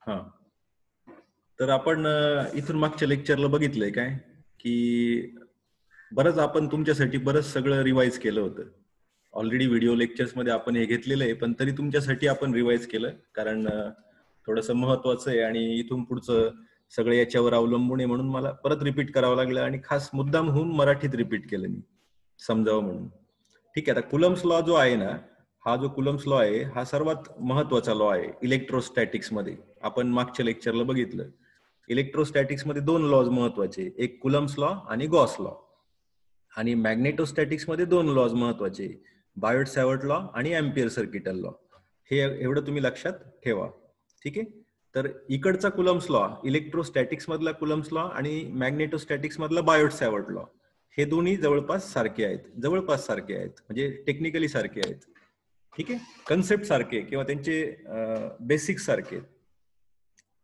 हा, तर आपण इथून मागच्या लेक्चरला बघितलंय काय की बरंच आपण तुमच्यासाठी बरंच सगळं रिवाइज केलं होतं. ऑलरेडी व्हिडिओ लेक्चर्स मध्ये आपण हे घेतलेलं आहे, पण तरी तुमच्यासाठी आपण रिवाइज केलं कारण थोडंसं महत्वाचं आहे आणि इथून पुढचं सगळं याच्यावर अवलंबून आहे, म्हणून मला परत रिपीट करावं लागलं आणि खास मुद्दाम होऊन मराठीत रिपीट केलं मी समजावं म्हणून. ठीक आहे, आता कुलम्स लॉ जो आहे ना, हा जो कुलम्स लॉ आहे हा सर्वात महत्वाचा लॉ आहे इलेक्ट्रोस्टॅटिक्स मध्ये. आपण मागच्या लेक्चरला बघितलं इलेक्ट्रोस्टॅटिक्स मध्ये दोन लॉज महत्वाचे, एक कुलम्स लॉ आणि गॉस लॉ. आणि मॅग्नेटोस्टॅटिक्स मध्ये दोन लॉज महत्वाचे, बायोट सॅवर्ट लॉ आणि एम्पियर सर्किटल लॉ. हे एवढं तुम्ही लक्षात ठेवा. ठीक आहे, तर इकडचा कुलम्स लॉ, इलेक्ट्रोस्टॅटिक्स मधला कुलम्स लॉ आणि मॅग्नेटोस्टॅटिक्स मधला बायोट सॅवर्ट लॉ, हे दोन्ही जवळपास सारखे आहेत. जवळपास सारखे आहेत म्हणजे टेक्निकली सारखे आहेत. ठीक आहे, कन्सेप्ट सारखे किंवा त्यांचे बेसिक्स सारखे.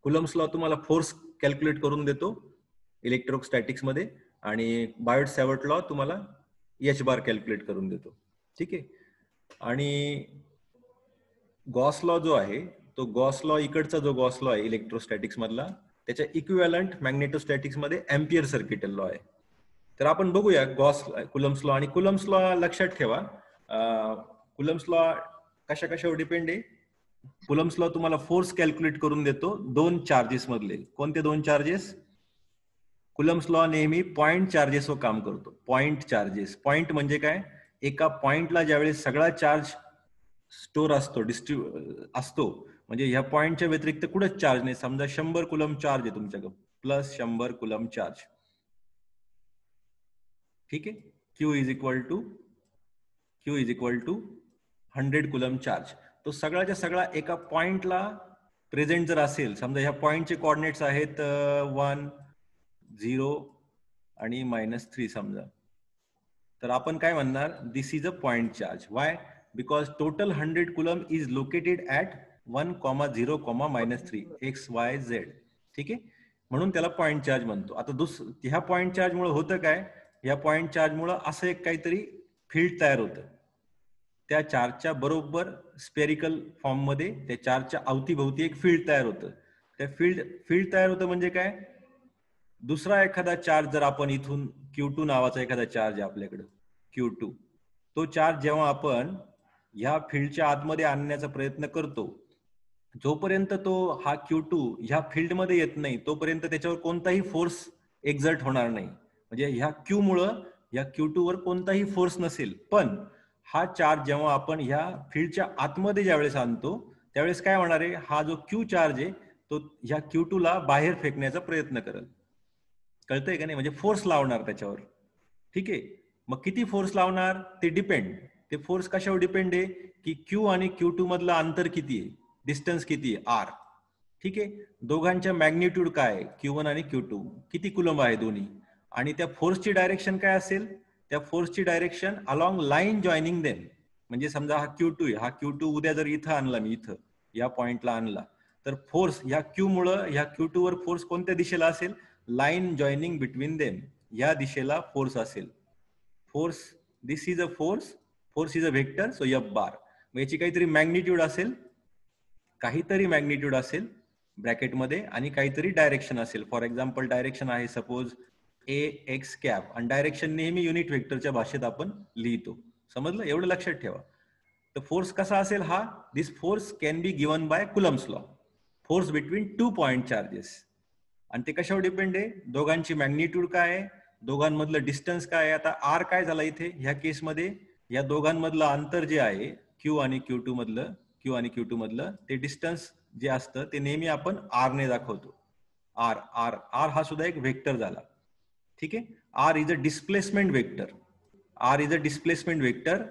कुलम्स लॉ तुम्हाला फोर्स कॅल्क्युलेट करून देतो इलेक्ट्रोस्टॅटिक्स मध्ये, आणि बायोट सॅवर्ट लॉ तुम्हाला एच बार कॅल्क्युलेट करून देतो. ठीक आहे, आणि गॉस लॉ जो आहे तो गॉस लॉ, इकडचा जो गॉस लॉ आहे इलेक्ट्रोस्टॅटिक्स मधला, त्याच्या इक्विव्हॅलंट मॅग्नेटोस्टॅटिक्स मध्ये एम्पियर सर्किटल लॉ आहे. तर आपण बघूया गॉस कुलम्स लॉ. आणि कुलम्स लॉ लक्षात ठेवा, कुलम्स लॉ कशा कशावर डिपेंड आहे. कुलम्स लॉ तुम्हाला फोर्स कॅल्क्युलेट करून देतो दोन चार्जेस मधले. कोणते दोन चार्जेस? कुलम्स लॉ नेहमी पॉइंट चार्जेसवर काम करतो. पॉइंट चार्जेस, पॉइंट म्हणजे काय? एका पॉइंटला ज्यावेळेस सगळा चार्ज स्टोर असतो, असतो, म्हणजे ह्या पॉइंटच्या व्यतिरिक्त कुठंच चार्ज नाही. समजा 100 कुलम चार्ज आहे तुमच्याकडे, प्लस 100 कुलम चार्ज. ठीक आहे, Q is equal to 100 coulomb charge. तो सगळ्याच्या सगळा एका पॉइंटला प्रेझेंट जर असेल, समजा ह्या पॉइंटचे कोऑर्डिनेट्स आहेत 1, 0 आणि -3 समजा, तर आपण काय म्हणणार? This is a point charge. Why? Because total 100 coulomb is located at 1, 0, -3 x y z. ठीक आहे, म्हणून त्याला पॉइंट चार्ज म्हणतो. आता ह्या पॉइंट चार्ज मुळे होतं काय? ह्या पॉइंट चार्ज मुळे असं एक काहीतरी फील्ड तयार होतं. त्या चार्जच्या बरोबर स्पेरिकल फॉर्म मध्ये त्या चार्जच्या अवतीभोवती एक फील्ड तयार होतं. त्या फील्ड तयार होतं म्हणजे काय? दुसरा एखादा चार्ज जर आपण इथून Q2 नावाचा एखादा चार्ज आहे आपल्याकडे, Q2, तो चार्ज जेव्हा आपण ह्या फील्डच्या आतमध्ये आणण्याचा प्रयत्न करतो, जोपर्यंत तो हा Q2 ह्या फील्डमध्ये येत नाही तोपर्यंत त्याच्यावर कोणताही फोर्स एक्झर्ट होणार नाही. म्हणजे ह्या Q मुळं ह्या Q2 वर कोणताही फोर्स नसेल. पण हा चार्ज जेव्हा आपण ह्या फील्डच्या आतमध्ये ज्यावेळेस आणतो त्यावेळेस काय होणार आहे? हा जो Q चार्ज आहे तो ह्या Q2 ला बाहेर फेकण्याचा प्रयत्न करेल. कळतंय का नाही? म्हणजे फोर्स लावणार त्याच्यावर. ठीक आहे, मग किती फोर्स लावणार ते डिपेंड. ते फोर्स कशावर डिपेंड आहे की Q आणि Q2 मधलं अंतर किती आहे, डिस्टन्स किती आहे, R. ठीक आहे, दोघांच्या मॅग्निट्यूड काय, Q1 आणि Q2 किती कुलम आहे दोन्ही, आणि त्या फोर्सची डायरेक्शन काय असेल? त्या फोर्सची direction along line joining them. म्हणजे समजा हा Q2 आहे, हा Q2 उद्या जर इथं आणला, मी इथं या पॉइंटला आणला, तर फोर्स ह्या Q मुळे ह्या Q2 वर फोर्स कोणत्या दिशेला असेल? लाईन जॉईनिंग बिटवीन देम, या दिशेला फोर्स असेल. Force, this is a force, force is a vector, so F बार. याची काहीतरी मॅग्निट्यूड असेल, काहीतरी मॅग्निट्यूड असेल ब्रॅकेटमध्ये, आणि काहीतरी डायरेक्शन असेल. फॉर एक्झाम्पल डायरेक्शन आहे सपोज AX कॅप, आणि डायरेक्शन नेहमी युनिट व्हेक्टरच्या भाषेत आपण लिहितो. समजलं? एवढं लक्षात ठेवा. तर फोर्स कसा असेल हा? This force can be given by coulomb's law. Force between two point charges. आणि ते कशावर डिपेंड आहे? दोघांची मॅग्निट्यूड काय आहे, दोघांमधलं डिस्टन्स काय आहे. आता आर काय झाला इथे ह्या केसमध्ये? या दोघांमधलं अंतर जे आहे Q आणि Q2 मधलं, ते डिस्टन्स जे असतं ते नेहमी आपण आर ने दाखवतो. आर आर आर हा सुद्धा एक व्हेक्टर झाला. ठीक आहे, R is a displacement vector. R is a displacement vector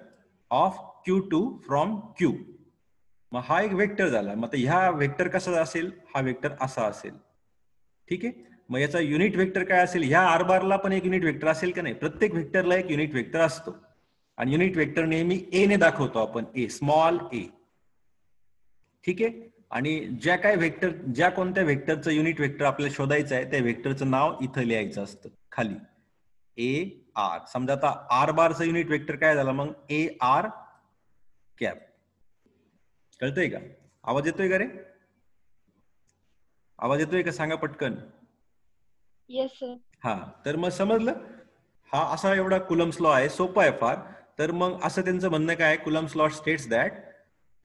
of Q2 from Q. मग हा एक व्हेक्टर झाला. मग ह्या व्हेक्टर कसा असेल? हा व्हेक्टर असा असेल. ठीक आहे, मग याचा युनिट व्हेक्टर काय असेल? ह्या आर बारला पण एक युनिट व्हेक्टर असेल का नाही? प्रत्येक व्हेक्टरला एक युनिट व्हेक्टर असतो, आणि युनिट व्हेक्टर नेहमी ए ने दाखवतो आपण, ए, स्मॉल ए. ठीक आहे, आणि ज्या कोणत्या व्हेक्टरचं युनिट व्हेक्टर आपल्याला शोधायचं आहे त्या व्हेक्टरचं नाव इथं लिहायचं असतं खाली, ए आर. समजा आता आर बारचं युनिट व्हेक्टर काय झालं मग? A R cap. कळतंय का? आवाज येतोय का रे? आवाज येतोय का सांगा पटकन. Yes sir. हा, तर मग समजलं. हा असा एवढा कुलम्स लॉ आहे, सोपा आहे फार. तर मग असं त्यांचं म्हणणं काय, Coulomb's law states that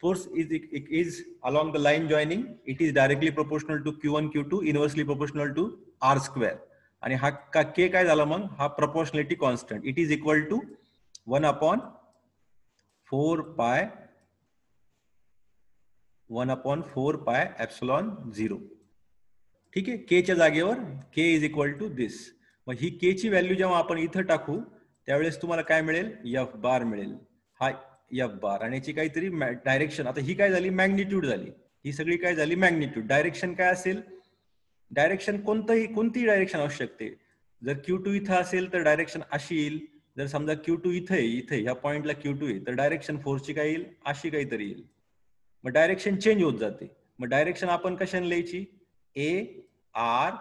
force is along the line joining, it is directly proportional to q1 q2 inversely proportional to r square. आणि हा k काय झाला मग, हा proportionality constant, it is equal to 1 upon 4 pi epsilon 0. ठीक आहे, k च्या जागेवर k इज इक्वल टू दिस. मग ही k ची व्हॅल्यू जेव्हा आपण इथं टाकू त्यावेळेस तुम्हाला काय मिळेल, f बार मिळेल. हा f बार, आणि याची काहीतरी डायरेक्शन, आता ही काय झाली, मॅग्निट्यूड झाली. ही सगळी काय झाली, मॅग्निट्यूड. डायरेक्शन काय असेल, डायरेक्शन कोणतीही डायरेक्शन असू शकते. जर Q2 इथं असेल तर डायरेक्शन अशी येईल. जर समजा Q2 इथे ह्या पॉइंटला Q2 आहे तर डायरेक्शन फोर्सची काय येईल, अशी काहीतरी येईल. मग डायरेक्शन चेंज होत जाते. मग डायरेक्शन आपण कशाने लिहायची, ए आर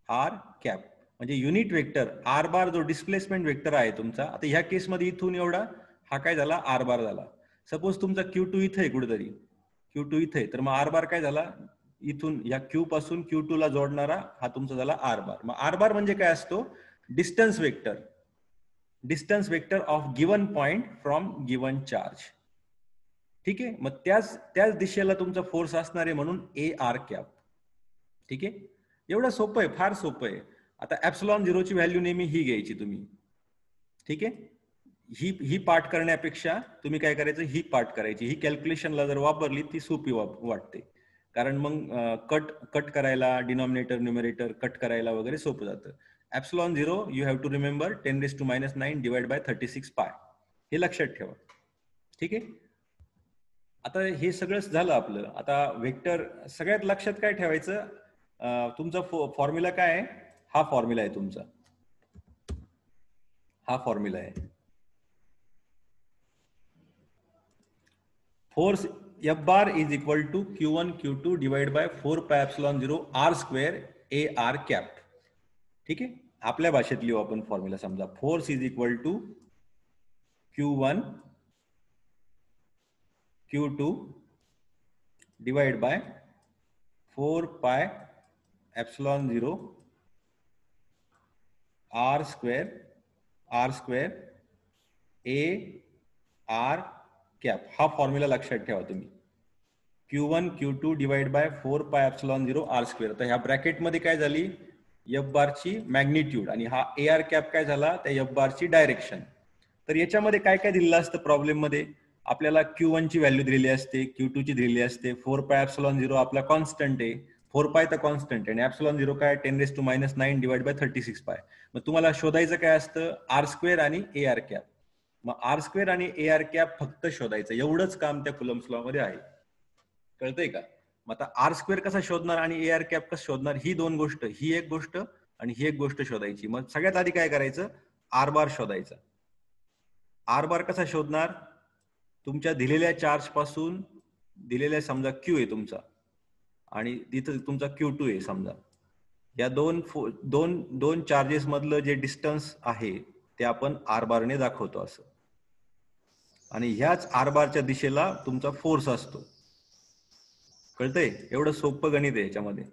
आर कॅप, म्हणजे युनिट वेक्टर आर बार जो डिस्प्लेसमेंट वेक्टर आहे तुमचा. आता ह्या केसमध्ये इथून एवढा हा काय झाला, आर बार झाला. सपोज तुमचा Q2 इथे आहे कुठेतरी, Q2 इथे, तर मग आर बार काय झाला, इथून या Q पासून Q2 ला जोडणारा हा तुमचा झाला आर बार. मग आर बार म्हणजे काय असतो, distance vector of given point from given charge. ठीक आहे, मग त्याच दिशेला तुमचा फोर्स असणार आहे, म्हणून ए आर कॅप. ठीक आहे, एवढं सोपं आहे, फार सोपं आहे. आता ऍप्सिलॉन झिरोची व्हॅल्यू नेहमी ही घ्यायची तुम्ही. ठीक आहे, ही पार्ट करण्यापेक्षा तुम्ही काय करायचं, ही पार्ट करायची. ही कॅल्क्युलेशनला जर वापरली ती सोपी वाटते, कारण मग कट करायला, डिनॉमिनेटर न्यूमरेटर कट करायला वगैरे सोपं जातं. Epsilon zero you have to remember 10⁻⁹ divide by 36 pi, हे लक्षात ठेवा. ठीक आहे, आता हे सगळंच झालं आपलं. आता वेक्टर सगळ्यात लक्षात काय ठेवायचं, तुमचा फॉर्म्युला काय आहे, हा फॉर्म्युला आहे तुमचा, हा फॉर्म्युला आहे. Force F bar is equal to Q1 Q2 divided by 4 pi epsilon 0 R square A R cap. ठीक आहे, आपल्या भाषेत लिहू आपण फॉर्म्युला. समजा force is equal to Q1 Q2 divide by 4 pi epsilon 0 R square A R cap. हा formula लक्षात ठेवा तुम्ही. Q1 Q2 divide by 4 pi epsilon 0 R square. तर ह्या ब्रॅकेट मध्ये काय झाली, F बारची मॅग्निट्यूड, आणि हा AR कॅप काय झाला, त्या F बारची डायरेक्शन. तर याच्यामध्ये काय काय दिलेलं असतं प्रॉब्लेम मध्ये, आपल्याला Q1 ची व्हॅल्यू दिलेली असते, Q2 ची दिलेली असते, 4 pi epsilon 0 आपला कॉन्स्टंट आहे, 4 pi तर कॉन्स्टंट आहे, आणि epsilon 0 काय 10⁻⁹ डिवाइड बाय 36 पाय. मग तुम्हाला शोधायचं काय असतं, R स्क्वेअर आणि AR कॅप. मग R स्क्वेअर आणि AR कॅप फक्त शोधायचं, एवढंच काम त्या कुलम्स लॉ मध्ये आहे. कळतंय का? मग आता आर स्क्वेअर कसा शोधणार आणि ए आर कॅप कसं शोधणार, ही दोन गोष्ट, ही एक गोष्ट आणि ही एक गोष्ट शोधायची. मग सगळ्यात आधी काय करायचं, आर बार शोधायचा. आर बार कसा शोधणार, तुमच्या दिलेल्या चार्ज पासून, दिलेल्या समजा Q आहे तुमचा आणि तिथं तुमचा Q2 आहे समजा, या दोन चार्जेस मधलं जे डिस्टन्स आहे ते आपण आर बारने दाखवतो असं, आणि ह्याच आर बारच्या दिशेला तुमचा फोर्स असतो. कळतंय, एवढं सोपं गणित आहे याच्यामध्ये.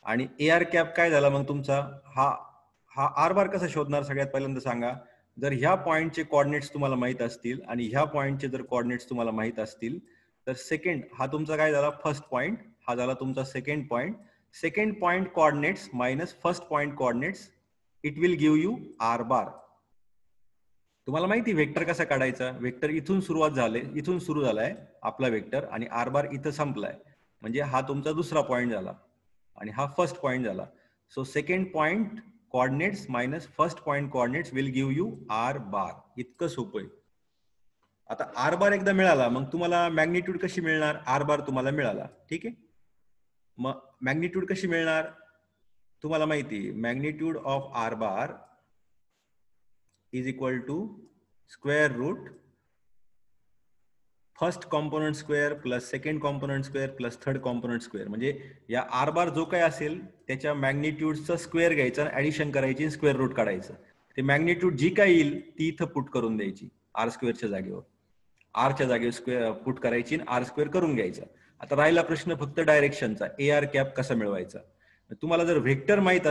आणि ए आर कॅप काय झाला मग तुमचा, हा आर बार कसा शोधणार, सगळ्यात पहिल्यांदा सांगा. जर ह्या पॉइंटचे कोऑर्डिनेट्स तुम्हाला माहित असतील आणि ह्या पॉइंटचे जर कोऑर्डिनेट्स तुम्हाला माहित असतील, तर सेकंड हा तुमचा काय झाला, फर्स्ट पॉइंट, हा झाला तुमचा second point. Second point coordinates minus first point coordinates, it will give you R bar. तुम्हाला माहिती वेक्टर कसा काढायचा, वेक्टर इथून इथून सुरू झालाय आपला वेक्टर, आणि आर बार इथं संपलाय, म्हणजे हा तुमचा दुसरा पॉइंट झाला आणि हा फर्स्ट पॉइंट झाला. So second point coordinates minus first point coordinates will give you R bar. इतकं सोपं आहे. आता आर बार एकदा मिळाला, मग तुम्हाला मॅग्निट्यूड कशी मिळणार, आर बार तुम्हाला मिळाला. ठीक आहे, मग मॅग्निट्यूड कशी मिळणार, तुम्हाला माहिती, magnitude of R bar is equal to square root first component square plus second component square plus third component square. म्हणजे या आर बार जो काय असेल त्याच्या मॅग्निट्यूडचा स्क्वेअर घ्यायचा, ऍडिशन करायची, स्क्वेअर रूट काढायचं. ते मॅग्निट्यूड जी काय येईल ती इथं पुट करून द्यायची, आर स्क्वेअरच्या जागेवर, आरच्या जागेवर स्क्वेअर पुट करायची, आर स्क्वेअर करून घ्यायचा. आता राहिला प्रश्न फक्त डायरेक्शनचा, AR कॅप कसा मिळवायचा. तुम्हाला जर व्हेक्टर माहित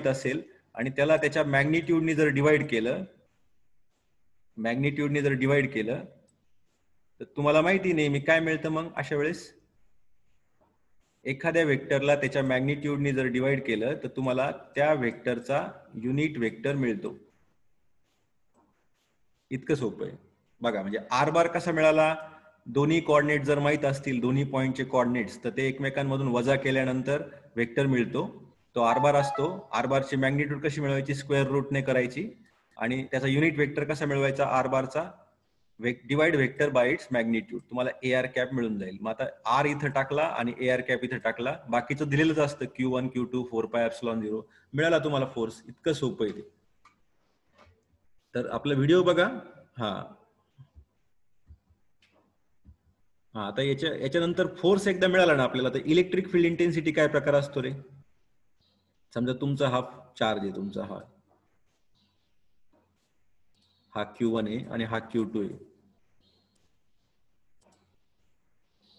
असेल आणि त्याला त्याच्या मॅग्निट्यूडने जर डिवाइड केलं तर तुम्हाला माहिती नेहमी काय मिळतं मग अशा वेळेस. एखाद्या वेक्टरला त्याच्या मॅग्निट्यूडने जर डिवाइड केलं तर तुम्हाला त्या वेक्टरचा युनिट वेक्टर मिळतो. इतकं सोपं आहे बघा. म्हणजे आर बार कसा मिळाला, दोन्ही कोऑर्डिनेट जर माहित असतील, दोन्ही पॉइंटचे कोऑर्डिनेट्स, तर ते एकमेकांमधून वजा केल्यानंतर वेक्टर मिळतो, तो आर बार असतो. आर बारची मॅग्निट्यूड कशी मिळवायची, स्क्वेअर रूटने करायची, आणि त्याचा युनिट वेक्टर कसा मिळवायचा, आर बारचा divide vector by its magnitude. तुम्हाला AR कॅप मिळून जाईल. मग आता आर इथं टाकला आणि AR कॅप इथं टाकला, बाकीचं दिलेलंच असतं Q1 Q2 4πε0, मिळाला तुम्हाला फोर्स. इतकं सोपं आहे ते. तर आपला व्हिडिओ बघा. आता याच्यानंतर फोर्स एकदा मिळाला ना आपल्याला, तर इलेक्ट्रिक फील्ड इंटेन्सिटी काय प्रकार असतो रे. समजा तुमचा हा चार्ज आहे, तुमचा हा Q1 आहे आणि हा Q2 आहे,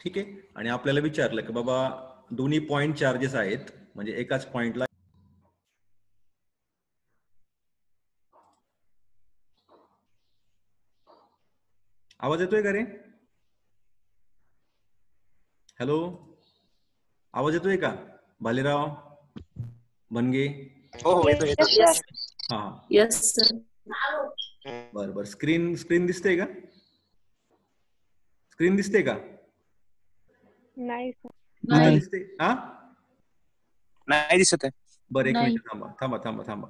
ठीक आहे. आणि आपल्याला विचारलं की बाबा दोन्ही पॉइंट चार्जेस आहेत, म्हणजे एकाच पॉइंटला. आवाज येतोय का रे. हॅलो, आवाज येतोय का भालेराव बनगे. हो येतो. हा यस सर. बर. स्क्रीन दिसते का. स्क्रीन दिसते का. नाही सर. नाही दिसते. हा नाही दिसत आहे. बरं, एक नाही. मिनिट थांबा.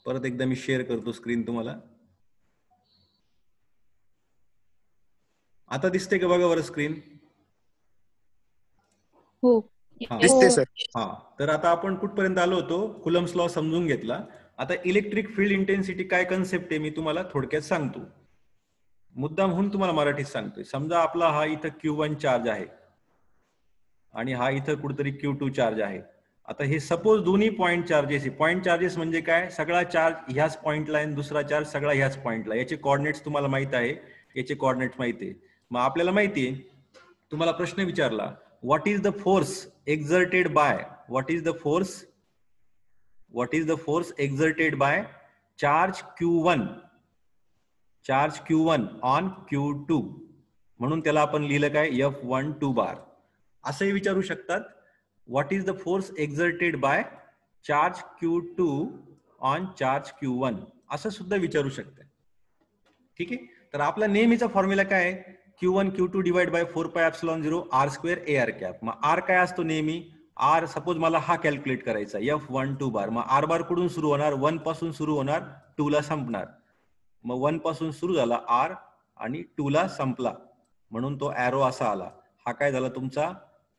परत एकदा मी शेअर करतो स्क्रीन तुम्हाला. आता दिसते का बघा बरं स्क्रीन. हो. दिसते सर. हा, तर आता आपण कुठपर्यंत आलो होतो, कुलम्स लॉ समजून घेतला. आता इलेक्ट्रिक फील्ड इंटेन्सिटी काय कन्सेप्ट आहे मी तुम्हाला थोडक्यात सांगतो, मुद्दाम म्हणून तुम्हाला मराठीत सांगतोय. समजा आपला हा इथं Q1 चार्ज आहे आणि हा इथं कुठेतरी Q2 चार्ज आहे. आता हे सपोज दोन्ही पॉइंट चार्जेस आहे. पॉइंट चार्जेस म्हणजे काय, सगळा चार्ज ह्याच पॉइंटला आहे, दुसरा चार्ज सगळा ह्याच पॉइंटला. याचे कोऑर्डिनेट्स तुम्हाला माहित आहे, याचे कोऑर्डिनेट्स माहिती आहे. मग आपल्याला माहिती आहे, तुम्हाला प्रश्न विचारला, what is the force exerted by exerted by charge Q1 on Q2, म्हणून त्याला आपण लिहिलं काय, F12 बार. असंही विचारू शकतात, what is the force exerted by charge Q2 on charge Q1, असं सुद्धा विचारू शकतात, ठीक आहे. तर आपला नेहमीचा फॉर्म्युला काय आहे, Q1 Q2 divide by 4πε0 R² AR cap. मग आर काय असतो नेहमी, आर सपोज मला हा कॅल्क्युलेट करायचा F12 बार. मग आर बार कुठून सुरू होणार, 1 पासून सुरू होणार, 2 ला संपणार. मग 1 पासून सुरू झाला आर आणि 2 ला संपला, म्हणून तो एरो असा आला. हा काय झाला तुमचा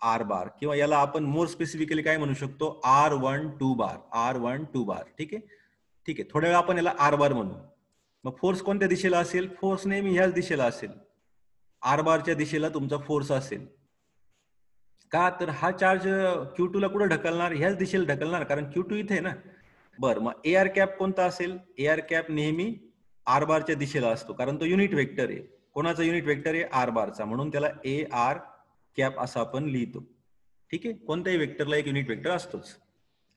आर बार, किंवा याला आपण मोर स्पेसिफिकली काय म्हणू शकतो, R12 बार. ठीक आहे. थोड्या वेळा आपण याला आर बार म्हणू. मग फोर्स कोणत्या दिशेला असेल, फोर्स नेहमी ह्याच दिशेला असेल, आर बारच्या दिशेला तुमचा फोर्स असेल. का तर हा चार्ज Q2 ला कुठे ढकलणार, ह्याच दिशेला ढकलणार, कारण Q2 इथे आहे ना. बरं, मग AR कॅप कोणता असेल, AR कॅप नेहमी आर बारच्या दिशेला असतो, कारण तो युनिट वेक्टर आहे. कोणाचा युनिट वेक्टर आहे, आर बारचा, म्हणून त्याला AR कॅप असं आपण लिहितो, ठीक आहे. कोणत्याही वेक्टरला एक युनिट वेक्टर असतोच.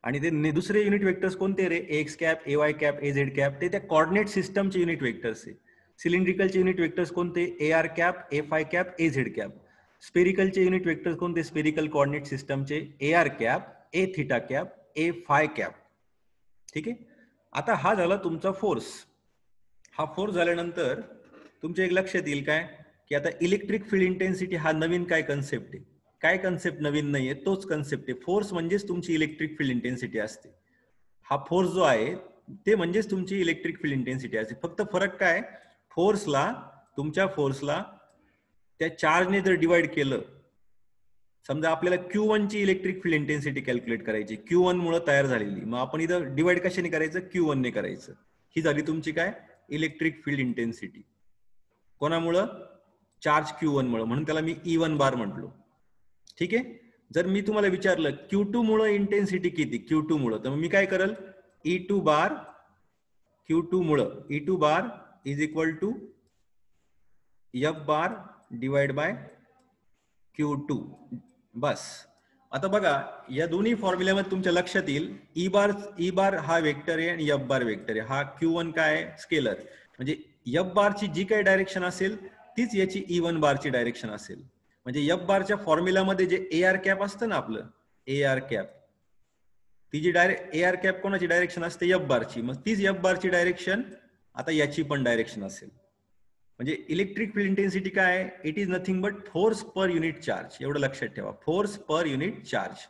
आणि ते दुसरे युनिट वेक्टर्स कोणते रे, x cap, AY cap, AZ cap, ते त्या कॉर्डिनेट सिस्टमचे युनिट वेक्टर्स आहे. सिलेंड्रिकलचे युनिट वेक्टर्स कोणते, AR cap, AFy cap, AZ cap. स्पेरिकलचे युनिट वेक्टर्स कोणते, स्पेरिकल कॉर्डिनेट सिस्टमचे, AR cap, Aθ cap, Aφ cap, ठीक आहे. आता हा झाला तुमचा फोर्स. हा फोर्स झाल्यानंतर तुमच्या एक लक्षात येईल काय, की आता इलेक्ट्रिक फील्ड इंटेन्सिटी हा नवीन काय कन्सेप्ट आहे. काय कन्सेप्ट नवीन नाहीये, तोच कन्सेप्ट आहे. फोर्स म्हणजेच तुमची इलेक्ट्रिक फील्ड इंटेन्सिटी असते. हा फोर्स जो आहे ते म्हणजेच तुमची इलेक्ट्रिक फील्ड इंटेन्सिटी असते. फक्त फरक काय, तुमच्या फोर्सला त्या चार्जने जर डिवाइड केलं, समजा आपल्याला Q1 ची इलेक्ट्रिक फील्ड इंटेन्सिटी कॅल्क्युलेट करायची, Q1 मुळे तयार झालेली, मग आपण इथं डिवाइड कशाने करायचं, Q1 ने करायचं. ही झाली तुमची काय, इलेक्ट्रिक फील्ड इंटेन्सिटी. कोणामुळं, चार्ज Q1 मुळे, म्हणून त्याला मी E1 बार म्हटलो, ठीक आहे. जर मी तुम्हाला विचारलं Q2 मुळे इंटेन्सिटी किती, Q2 मुळे, तर मी काय करल, E2 बार Q2 मुळे, E2 bar is equal to F bar divide by Q2. बस. आता बघा या दोन्ही फॉर्म्युल्यामध्ये तुमच्या लक्षात येईल ई बार हा वेक्टर आहे आणि एफ बार वेक्टर आहे. हा Q1 काय आहे? स्केलर. म्हणजे एफ बारची जी काही डायरेक्शन असेल तीच याची E1 बारची डायरेक्शन असेल. म्हणजे एफ बारच्या फॉर्म्युल्यामध्ये जे AR कॅप असतं ना आपलं AR कॅप, ती जी डायरेक्ट AR कॅप कोणाची डायरेक्शन असते? एफ बारची. मग तीच एफ बारची डायरेक्शन आता याची पण डायरेक्शन असेल. म्हणजे इलेक्ट्रिक फील्ड इंटेन्सिटी काय आहे? It is nothing but force per unit charge. एवढं लक्षात ठेवा, फोर्स पर युनिट चार्ज.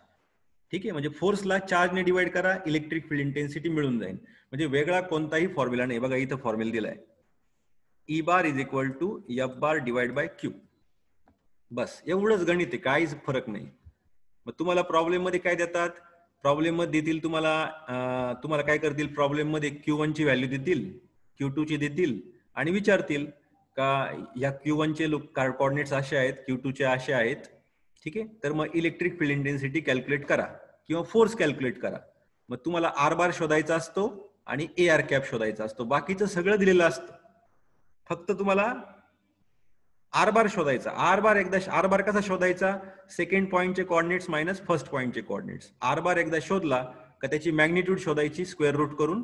ठीक आहे, म्हणजे फोर्सला चार्जने डिवाइड करा, इलेक्ट्रिक फील्ड इंटेन्सिटी मिळून जाईल. म्हणजे वेगळा कोणताही फॉर्म्युला नाही. बघा इथं फॉर्म्युला दिलाय, E bar is equal to F bar divide by Q. बस एवढंच गणित आहे, काहीच फरक नाही. मग तुम्हाला प्रॉब्लेम मध्ये काय देतात? प्रॉब्लेम मध्ये देतील तुम्हाला काय करतील? प्रॉब्लेम मध्ये Q1 ची व्हॅल्यू देतील, Q2 ची देतील आणि विचारतील का या Q1 चे कोऑर्डिनेट्स असे आहेत, Q2 चे असे आहेत. ठीक आहे, तर मग इलेक्ट्रिक फील्ड इंटेन्सिटी कॅल्क्युलेट करा किंवा फोर्स कॅल्क्युलेट करा. मग तुम्हाला आर बार शोधायचा असतो आणि AR कॅप शोधायचा असतो. बाकीचं सगळं दिलेलं असतं, फक्त तुम्हाला आर बार शोधायचा. आर बार कसा शोधायचा? सेकंड पॉइंटचे कोऑर्डिनेट्स मायनस फर्स्ट पॉइंटचे कोऑर्डिनेट्स. आर बार एकदा शोधला का त्याची मॅग्निट्यूड शोधायची स्क्वेअर रूट करून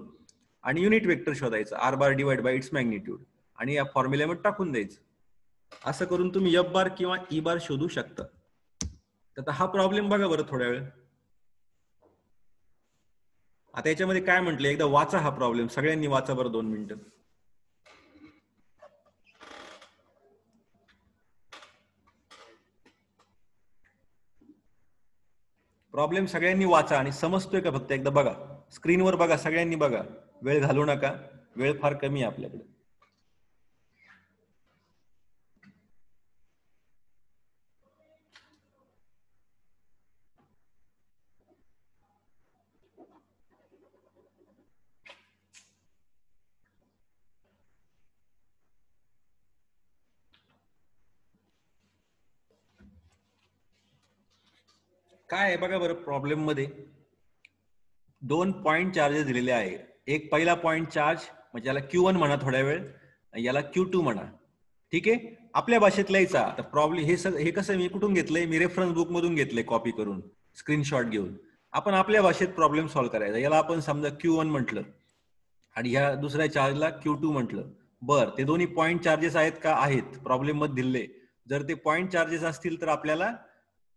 आणि युनिट वेक्टर शोधायचं R bar divide by its magnitude आणि या फॉर्म्युल्यामध्ये टाकून द्यायचं. असं करून तुम्ही एफ बार किंवा ई बार शोधू शकता. तर हा प्रॉब्लेम बघा बरं थोड्या वेळ. आता याच्यामध्ये काय म्हटलं, एकदा वाचा हा प्रॉब्लेम, सगळ्यांनी वाचा बरं 2 मिनिटं. प्रॉब्लेम सगळ्यांनी वाचा आणि समजतोय का फक्त एकदा बघा, स्क्रीनवर बघा, सगळ्यांनी बघा, वेळ घालू नका, वेळ फार कमी आहे आपल्याकडे. काय आहे बघा बरं, प्रॉब्लेम मध्ये 2 पॉइंट चार्जेस दिलेले आहे. एक पहिला पॉइंट चार्ज म्हणजे याला Q1 म्हणा थोड्या वेळ, याला Q2 म्हणा. ठीक आहे, आपल्या भाषेत लिहायचा. तर प्रॉब्लेम हे कसं मी कुठून घेतलंय? मी रेफरन्स बुक मधून घेतलंय, कॉपी करून स्क्रीनशॉट घेऊन. आपण आपल्या भाषेत प्रॉब्लेम सॉल्व्ह करायचा. याला आपण समजा Q1 म्हटलं आणि ह्या दुसऱ्या चार्जला Q2 म्हटलं. बर, ते दोन्ही पॉइंट चार्जेस आहेत का? आहेत, प्रॉब्लेम मध्ये दिले. जर ते पॉइंट चार्जेस असतील तर आपल्याला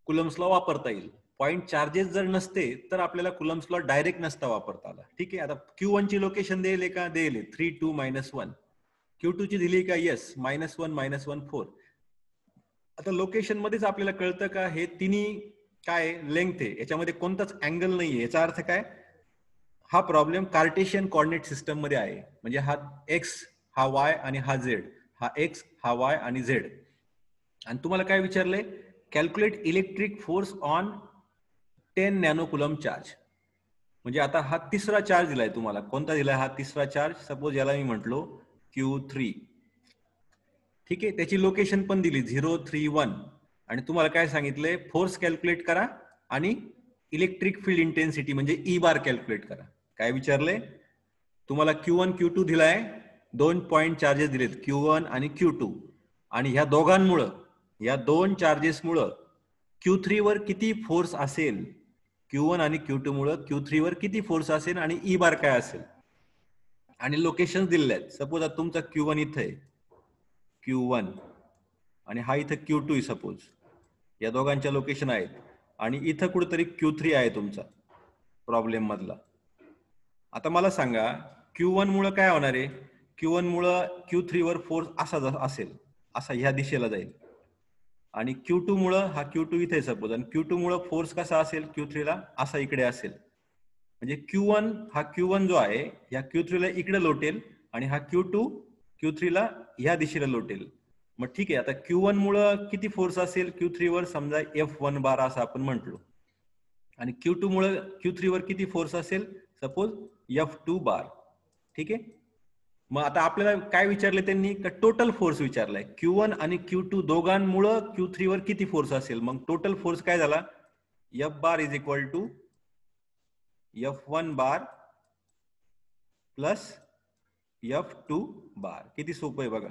कुलम्स लॉ वापरता येईल. पॉइंट चार्जेस जर नसते तर आपल्याला कुलम्स लॉ डायरेक्ट नसता वापरता आला. ठीक आहे, आता Q1 ची लोकेशन देईल का? देईल 3 2 -1. Q2 ची दिली का? येस, -1 -1 4. आता लोकेशन मध्येच आपल्याला कळतं का हे तिन्ही काय लेंथ आहे, याच्यामध्ये कोणताच अँगल नाहीये. याचा अर्थ काय? हा प्रॉब्लेम कार्टेशियन कोऑर्डिनेट सिस्टम मध्ये आहे. म्हणजे हा एक्स, हा वाय आणि हा झेड, हा एक्स, हा वाय आणि झेड. आणि तुम्हाला काय विचारलंय? Calculate electric force on 10 nano coulomb charge. म्हणजे आता हा तिसरा चार्ज दिलाय तुम्हाला. कोणता दिलाय हा तिसरा चार्ज? सपोज याला मी म्हटलो Q3. ठीक आहे, त्याची लोकेशन पण दिली 0 3 1. आणि तुम्हाला काय सांगितलंय? फोर्स कॅल्क्युलेट करा आणि इलेक्ट्रिक फील्ड इंटेन्सिटी म्हणजे ई बार कॅल्क्युलेट करा. काय विचारलंय तुम्हाला? Q1 Q2 दिलाय, 2 पॉइंट चार्जेस दिलेत Q1 आणि Q2. आणि ह्या दोघांमुळं, या 2 चार्जेसमुळं Q3 वर किती फोर्स असेल? Q1 आणि Q2 मुळे Q3 वर किती फोर्स असेल आणि ई बार काय असेल? आणि लोकेशन दिलेले आहेत. सपोज आता तुमचा Q1 इथं आहे, Q1, आणि हा इथं Q2 आहे सपोज. या दोघांच्या लोकेशन आहेत. आणि इथं कुठेतरी Q3 आहे तुमचा प्रॉब्लेम मधला. आता मला सांगा Q1 मुळे काय होणार आहे? Q1 मुळे Q3 वर फोर्स असा असेल, असा ह्या दिशेला जाईल. आणि Q2 मुळे, हा Q2 इथे सपोज, आणि Q2 मुळे फोर्स कसा असेल Q3 ला? असा इकडे असेल. म्हणजे Q1 जो आहे या Q3 ला इकडे लोटेल आणि हा Q2 Q3 ला ह्या दिशेला लोटेल. मग ठीक आहे, आता Q1 मुळे किती फोर्स असेल Q3 वर? समजा F1 बार असं आपण म्हटलो. आणि Q2 मुळे Q3 वर किती फोर्स असेल? सपोज F2 बार. ठीक आहे, मग आता आपल्याला काय विचारले त्यांनी? का टोटल फोर्स विचारलाय. Q1 आणि Q2 दोघांमुळं Q3 वर किती फोर्स असेल? मग टोटल फोर्स काय झाला? F bar is equal to F1 bar plus F2 bar. किती सोपं आहे बघा.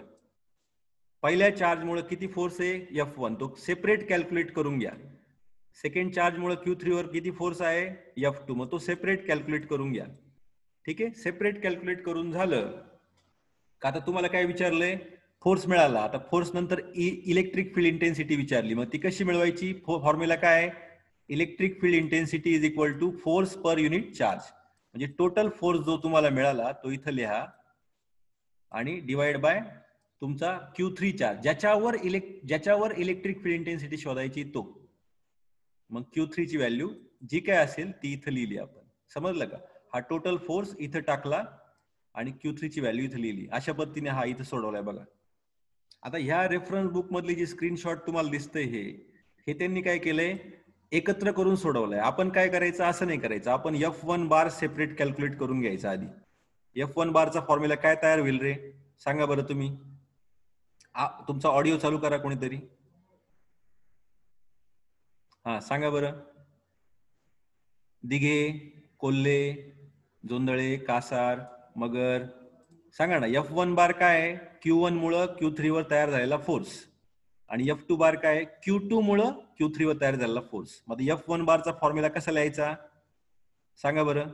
पहिल्या चार्जमुळे किती फोर्स आहे F1, तो सेपरेट कॅल्क्युलेट करून घ्या. सेकंड चार्जमुळे Q3 वर किती फोर्स आहे F2, मग तो सेपरेट कॅल्क्युलेट करून घ्या. ठीक आहे, सेपरेट कॅल्क्युलेट करून झालं का आता तुम्हाला काय विचारलंय, फोर्स मिळाला. आता फोर्स नंतर इलेक्ट्रिक फील्ड इंटेन्सिटी विचारली, मग ती कशी मिळवायची? फॉर्म्युला काय आहे? Electric field intensity is equal to force per unit charge. म्हणजे टोटल फोर्स जो तुम्हाला मिळाला तो इथं लिहा आणि डिवाइड बाय तुमचा Q3 चार्ज, ज्याच्यावर इलेक्ट्रिक फील्ड इंटेन्सिटी शोधायची तो. मग Q3 ची व्हॅल्यू जी काय असेल ती इथं लिहिली आपण. समजलं का? हा टोटल फोर्स इथं टाकला आणि Q3 ची व्हॅल्यू इथं लिहिली. अशा पद्धतीने हा इथं सोडवलाय बघा. आता ह्या रेफरन्स बुक मधली जी स्क्रीनशॉट तुम्हाला दिसतंय हे त्यांनी काय केलंय, एकत्र करून सोडवलंय. आपण काय करायचं, असं नाही करायचं. आपण F1 बार सेपरेट कॅल्क्युलेट करून घ्यायचा आधी. F1 बारचा फॉर्म्युला काय तयार होईल रे, सांगा बरं तुम्ही. तुमचा ऑडिओ चालू करा कोणीतरी. हा सांगा बरं. दिघे, कोल्हे, जोंधळे, कासार, मगर, सांगा ना. F1 बार काय आहे? Q1 मुळे Q3 वर तयार झालेला फोर्स. आणि F2 बार काय आहे? Q2 मुळे Q3 वर तयार झालेला फोर्स. मग F1 बारचा फॉर्म्युला कसा लिहायचा सांगा बरं.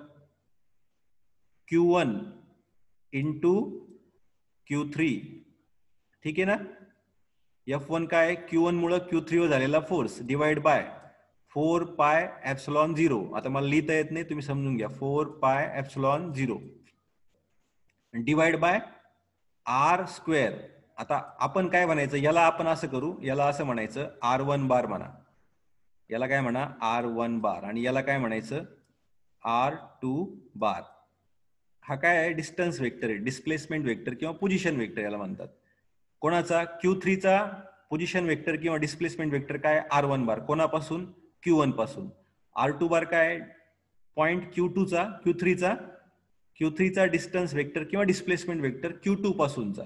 Q1 into Q3. ठीक आहे ना. F1 काय? Q1 मुळे Q3 वर झालेला force divide by 4 pi epsilon 0. आता मला लिहिता येत नाही, तुम्ही समजून घ्या. 4 pi epsilon 0 divide by R square. आता आपण काय म्हणायचं, याला आपण असं करू, याला असं म्हणायचं R1 बार म्हणा. याला काय म्हणा R1 बार. आणि याला काय म्हणायचं R2 बार. हा काय आहे? डिस्टन्स वेक्टर आहे, डिस्प्लेसमेंट वेक्टर किंवा पोझिशन वेक्टर याला म्हणतात. कोणाचा? Q3 चा पोझिशन वेक्टर किंवा डिस्प्लेसमेंट वेक्टर काय? R1 बार. कोणापासून? Q1 पासून. R2 बार काय? पॉइंट Q2 चा, Q3 चा डिस्टन्स वेक्टर किंवा डिस्प्लेसमेंट वेक्टर Q2 पासूनचा.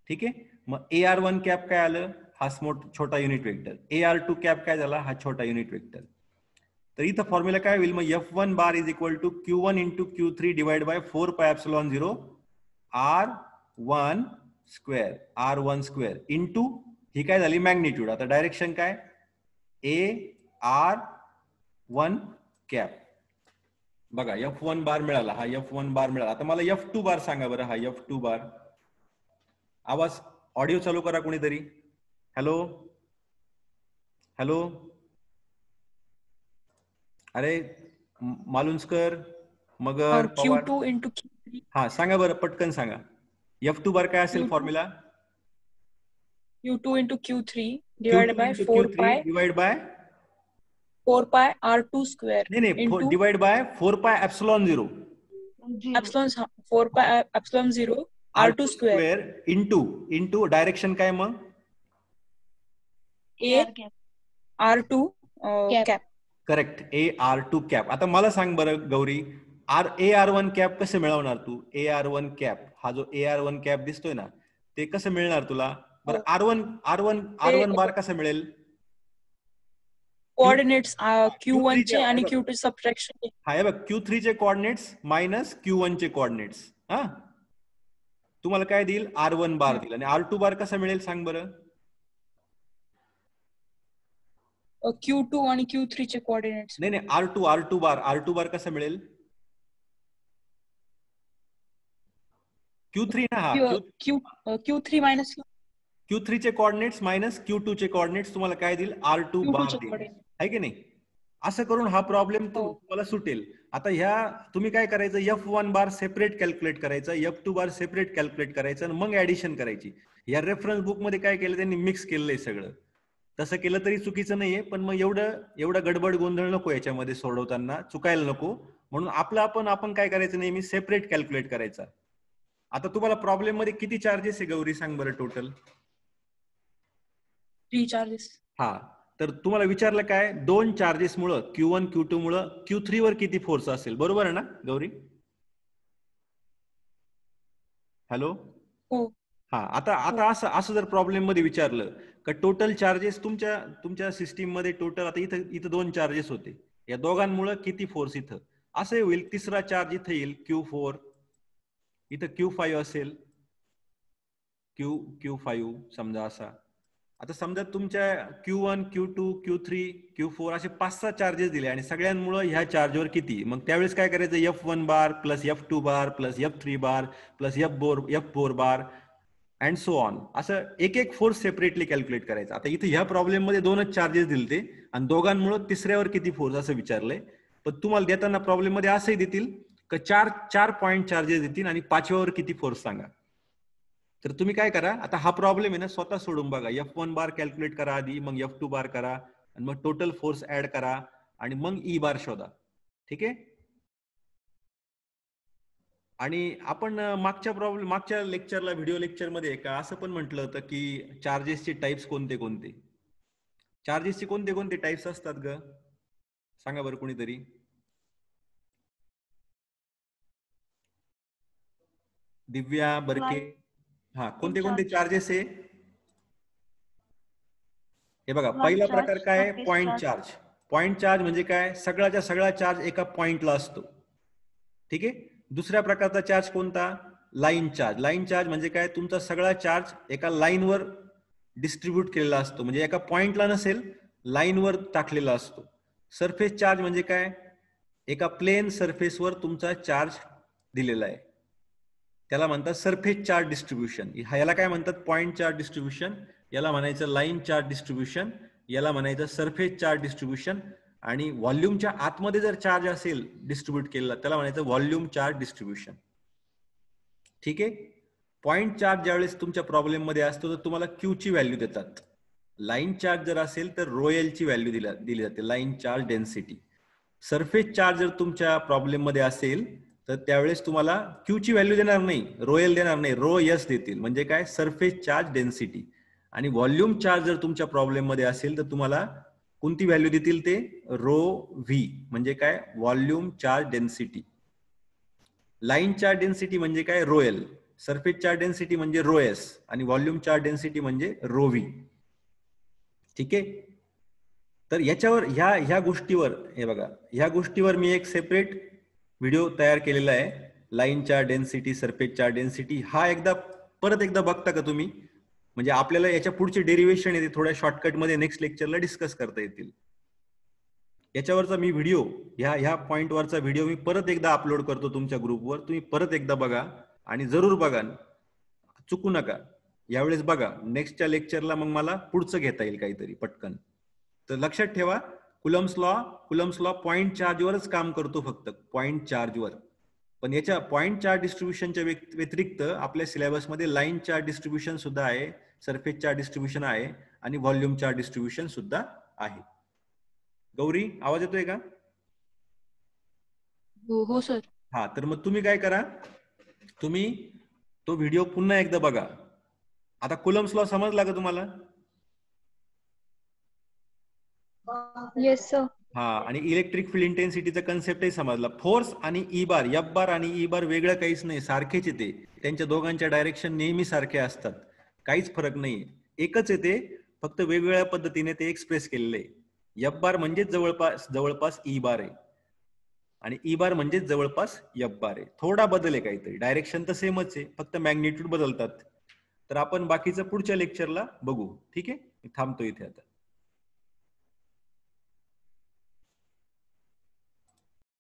ठीक आहे. मग AR1 कॅप काय आलं? हा छोटा युनिट वेक्टर. AR2 कॅप काय झाला? हा छोटा युनिट वेक्टर. तर इथं फॉर्म्युला काय होईल मग? F1 bar is equal to Q1 into Q3 divide by 4 pi epsilon 0 R1 square into ही काय झाली मॅग्निट्यूड. आता डायरेक्शन काय? AR1 cap. बघा F1 बार मिळाला, हा F1 बार मिळाला. आता मला F2 बार सांगा बरं. हा F2 बार. आवाज, ऑडिओ चालू करा कोणीतरी. Hello hello. अरे मालुंसकर, मगर, पवार. Q2 into Q3. हा सांगा बरं, पटकन सांगा. F2 बार काय असेल formula? Q2 into Q3 divided by 4 pi divide by 4 pi R2 square नाही into divide by 4 pi epsilon 0 epsilon 4 pi epsilon 0 R2 square into direction काय मग? A R2 cap. Correct, AR2 cap. आता मला सांग बरं Gauri, AR1 cap कसं मिळवणार तू? AR1 cap, हा जो AR1 कॅप दिसतोय ना, ते कसं मिळणार तुला बरं? R1 बार कसं मिळेल? कोऑर्डिनेट्स Q1 चे आणि Q2 सबट्रॅक्शन. हा बघ, Q3 चे कोऑर्डिनेट्स मायनस Q1 चे कोऑर्डिनेट्स. हा तुम्हाला काय देईल? R1 बार देईल. आणि R2 बार कसा मिळेल सांग बरं? Q2 आणि Q3 चे कोऑर्डिनेट्स. नाही R2 बार कसा मिळेल? Q3 ना. हा Q3 मायनस Q3 चे कोऑर्डिनेट्स मायनस Q2 चे कोऑर्डिनेट्स तुम्हाला काय देईल? R2 बार देईल. आहे की नाही? असं करून हा प्रॉब्लेम तुम्हाला सुटेल. आता ह्या तुम्ही काय करायचं, F1 बार सेपरेट कॅल्क्युलेट करायचा, F2 बार सेपरेट कॅल्क्युलेट करायचं आणि मग ऍडिशन करायची. या रेफरन्स बुक मध्ये काय केलं त्यांनी, मिक्स केलंय सगळं. तसं केलं तरी चुकीचं नाहीये, पण मग एवढं गडबड गोंधळ नको याच्यामध्ये सोडवताना, चुकायला नको. म्हणून आपण काय करायचं, नेहमी सेपरेट कॅल्क्युलेट करायचा. आता तुम्हाला प्रॉब्लेम मध्ये किती चार्जेस आहे गौरी सांग बरं टोटल? 3 चार्जेस. हा, तर तुम्हाला विचारलं काय, 2 चार्जेस मुळे Q1 Q2 मुळे Q3 वर किती फोर्स असेल, बरोबर आहे ना गौरी? हॅलो. हो. हा, आता असं जर प्रॉब्लेम मध्ये विचारलं का टोटल चार्जेस तुमच्या सिस्टीम मध्ये टोटल, आता इथं 2 चार्जेस होते, या दोघांमुळे किती फोर्स इथं, असं होईल. तिसरा चार्ज इथं येईल Q4, इथं Q5 असेल. Q5 समजा असा. आता समजा तुमच्या Q1, Q2, Q3, Q4 असे 5-6 चार्जेस दिले आणि सगळ्यांमुळे ह्या चार्जवर किती, मग त्यावेळेस काय करायचं, F1 bar plus F2 bar plus F3 bar plus F4 bar and so on, असं एक एक फोर्स सेपरेटली कॅल्क्युलेट करायचं. आता इथे ह्या प्रॉब्लेम मध्ये 2च चार्जेस दिलते आणि दोघांमुळे तिसऱ्यावर किती फोर्स असं विचारलंय. पण तुम्हाला देताना प्रॉब्लेम मध्ये असंही देतील की चार पॉइंट चार्जेस देतील आणि 5व्यावर किती फोर्स सांगा. तर तुम्ही काय करा, आता हा प्रॉब्लेम आहे ना स्वतः सोडून बघा. F1 बार कॅल्क्युलेट करा आधी, मग F2 बार करा आणि मग टोटल फोर्स ऍड करा आणि मग E बार शोधा. ठीक आहे. आणि आपण मागच्या लेक्चरला, व्हिडिओ लेक्चर मध्ये का असं पण म्हटलं होतं की चार्जेसचे टाइप्स कोणते कोणते, चार्जेसचे कोणते कोणते टाइप्स असतात ग, सांगा बरं कोणीतरी. दिव्या बरके. हा, कोणते कोणते चार्जेस आहे हे बघा. पहिला प्रकार काय आहे, पॉइंट चार्ज. पॉइंट चार्ज म्हणजे काय, सगळ्याच्या सगळा चार्ज एका पॉइंटला असतो. ठीक आहे. दुसऱ्या प्रकारचा चार्ज कोणता, लाईन चार्ज. लाईन चार्ज म्हणजे काय, तुमचा सगळा चार्ज एका लाईनवर डिस्ट्रीब्यूट केलेला असतो, म्हणजे एका पॉइंटला नसेल, लाईनवर टाकलेला असतो. सरफेस चार्ज म्हणजे काय, एका प्लेन सरफेसवर तुमचा चार्ज दिलेला आहे, त्याला म्हणतात सरफेस चार्ज डिस्ट्रीब्युशन. ह्याला काय म्हणतात, पॉइंट चार्ज डिस्ट्रीब्युशन. याला म्हणायचं लाईन चार्ज डिस्ट्रीब्युशन. याला म्हणायचं सरफेस चार्ज डिस्ट्रीब्युशन. आणि व्हॉल्यूमच्या आतमध्ये जर चार्ज असेल डिस्ट्रीब्यूट केलेला, त्याला म्हणायचं व्हॉल्यूम चार्ज डिस्ट्रीब्युशन. ठीक आहे. पॉइंट चार्ज ज्यावेळेस तुमच्या प्रॉब्लेम मध्ये असतो तर तुम्हाला क्यू ची व्हॅल्यू देतात. लाईन चार्ज जर असेल तर रोएल ची व्हॅल्यू दिली जाते, line charge density. Surface charge जर तुमच्या प्रॉब्लेम मध्ये असेल तर त्यावेळेस तुम्हाला क्यू ची व्हॅल्यू देणार नाही, रोएल देणार नाही, रो एस देतील, म्हणजे काय, सरफेस चार्ज डेन्सिटी. आणि व्हॉल्यूम चार्ज जर तुमच्या प्रॉब्लेम मध्ये असेल तर तुम्हाला कोणती व्हॅल्यू देतील, ते रो व्ही, म्हणजे काय, volume charge density. Line charge density म्हणजे काय, रोएल. सरफेस चार्ज डेन्सिटी म्हणजे रो एस आणि व्हॉल्यूम चार्ज डेन्सिटी म्हणजे रो व्ही. ठीक आहे. तर याच्यावर ह्या गोष्टीवर हे बघा, ह्या गोष्टीवर मी एक सेपरेट व्हिडिओ तयार केलेला आहे, line charge density, surface charge density. हा परत एकदा बघता का तुम्ही, म्हणजे आपल्याला याच्या पुढचे डेरिव्हेशन येते थोड्या शॉर्टकट मध्ये नेक्स्ट लेक्चरला डिस्कस करता येतील. याच्यावरचा मी व्हिडिओ, ह्या पॉइंटवरचा व्हिडिओ मी परत एकदा अपलोड करतो तुमच्या ग्रुपवर, तुम्ही परत एकदा बघा आणि जरूर बघा, चुकू नका. यावेळेस बघा, नेक्स्टच्या लेक्चरला मग मला पुढचं घेता येईल काहीतरी पटकन. तर लक्षात ठेवा, कुलम्स लॉ पॉइंट चार्जवरच काम करतो, फक्त पॉइंट चार्जवर. पण याच्या पॉइंट चार्ज डिस्ट्रीब्युशनच्या व्यतिरिक्त आपल्या सिलेबसमध्ये लाईन चार्ज डिस्ट्रीब्युशन सुद्धा आहे, सरफेस चार्ज डिस्ट्रीब्युशन आहे आणि व्हॉल्यूम चार्ज डिस्ट्रीब्युशन सुद्धा आहे. गौरी, आवाज येतोय का? हो सर. हा, तर मग तुम्ही काय करा, तुम्ही तो व्हिडिओ पुन्हा एकदा बघा. आता कुलम्स लॉ समजला का तुम्हाला? Yes sir. हा, आणि इलेक्ट्रिक फील्ड इंटेन्सिटीचा कन्सेप्टही समजला. फोर्स आणि ई बार, एफ बार आणि ई बार वेगळं काहीच नाही, सारखेच येते. त्यांच्या दोघांच्या डायरेक्शन नेहमी सारखे असतात, काहीच फरक नाही, एकच येते, फक्त वेगवेगळ्या पद्धतीने ते एक्सप्रेस केलेले आहे. एफ बार म्हणजेच जवळपास ई बार आहे आणि ई बार म्हणजेच जवळपास एफ बार आहे. थोडा बदल आहे काहीतरी, डायरेक्शन तर सेमच आहे, फक्त मॅग्निट्यूड बदलतात. तर आपण बाकीचं पुढच्या लेक्चरला बघू. ठीक आहे, मी थांबतो इथे आता.